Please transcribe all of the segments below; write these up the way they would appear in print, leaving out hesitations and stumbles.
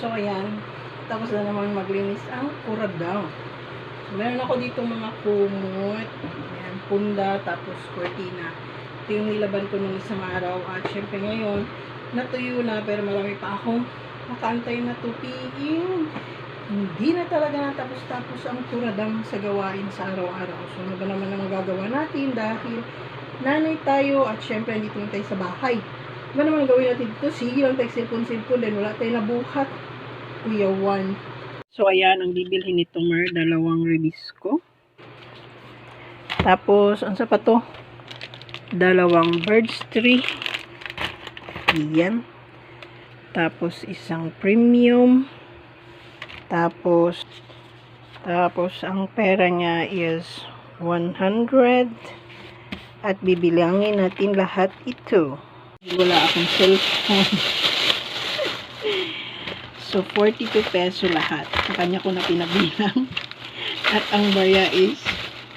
So, ayan. Tapos na naman maglinis ang kuradang. So, meron ako dito mga kumot. Ayan, punda, tapos cortina. Ito yung nilaban ko nung isang araw. At syempre ngayon, natuyo na, pero marami pa akong nakaantay na tupiin. Hindi na talaga natapos-tapos ang kuradang sa gawain sa araw-araw. So, ano ba naman ang magagawa natin dahil nanay tayo at syempre dito lang tayo sa bahay. Ano ba naman gawin natin dito? Sige lang tayo silpon-silpon din. Wala tayo nabuhat. Kuya Juan. So, ayan, ang bibilhin nito, Mer, 2 ribisco. Tapos, ang sa pa to? 2 birds tree. Ayan. Tapos, isang premium. Tapos, ang pera niya is 100. At bibilangin natin lahat ito. Wala akong cellphone. So, 42 peso lahat. Sa kanya ko na pinabilang. At ang barya is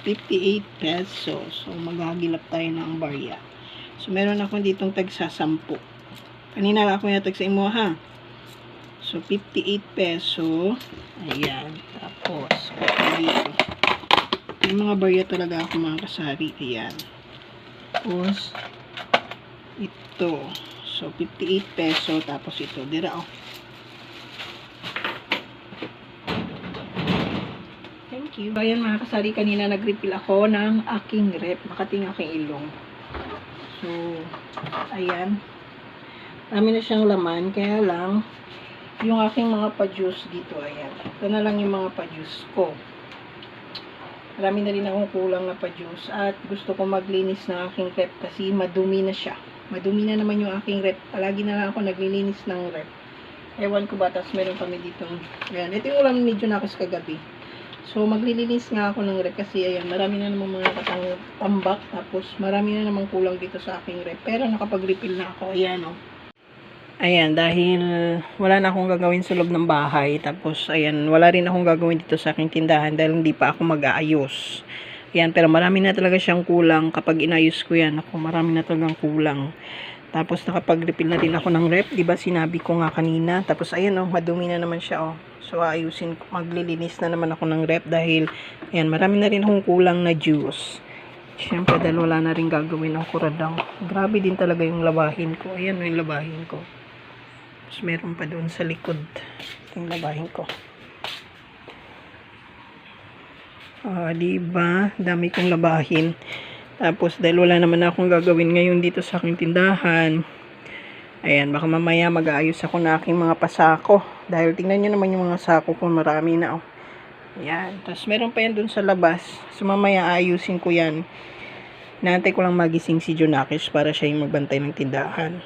58 pesos. So, maghagilap tayo ng barya. So, meron ako ditong tagsa 10. Kanina ako yung tagsa imo, ha? So, 58 peso. Ayan. Tapos, dito. May mga barya talaga ako mga kasari. Ayan. Tapos, ito. So, 58 peso. Tapos, ito. Dira, oh. Thank you. Ayan mga kasari, kanina nag-refill ako ng aking rep. Makating aking ilong. So, ayan. Marami na siyang laman. Kaya lang, yung aking mga pa-juice dito, ayan. Ito na lang yung mga pa-juice ko. Marami na rin akong kulang na pa-juice. At gusto ko maglinis ng aking rep kasi madumi na siya. Madumi na naman yung aking rep. Palagi na lang ako naglilinis ng rep. Ewan ko ba, tapos meron kami dito. Ayan, ito yung ulam medyo nakos kagabi. So, maglilinis nga ako ng rep kasi ayan, marami na naman mga tambak. Tapos, marami na naman kulang dito sa aking rep. Pero nakapag-refill na ako. Ayan, oh. Ayan, dahil wala na akong gagawin sa loob ng bahay. Tapos, ayan, wala rin akong gagawin dito sa aking tindahan dahil hindi pa ako mag-aayos. Ayan, pero marami na talaga siyang kulang. Kapag inayos ko yan, ako, marami na talagang kulang. Tapos, nakapag-refill na rin ako ng rep. Diba, sinabi ko nga kanina. Tapos, ayan, oh, madumi na naman siya, oh. So, ayusin ko, maglilinis na naman ako ng rep dahil, ayan, marami na rin akong kulang na juice. Siyempre, dahil wala na rin gagawin ng kuradang. Grabe din talaga yung labahin ko. Ayan, yung labahin ko. Tapos meron pa doon sa likod. Yung labahin ko. Diba? Dami kong labahin. Tapos dahil wala naman akong gagawin ngayon dito sa aking tindahan. Ayan, baka mamaya mag-aayos ako na aking mga pasako. Dahil tingnan nyo naman yung mga sako ko. Marami na, oh. Ayan. Tapos meron pa yan doon sa labas. So mamaya ayusin ko yan. Naantay ko lang magising si Junakis para siya yung magbantay ng tindahan.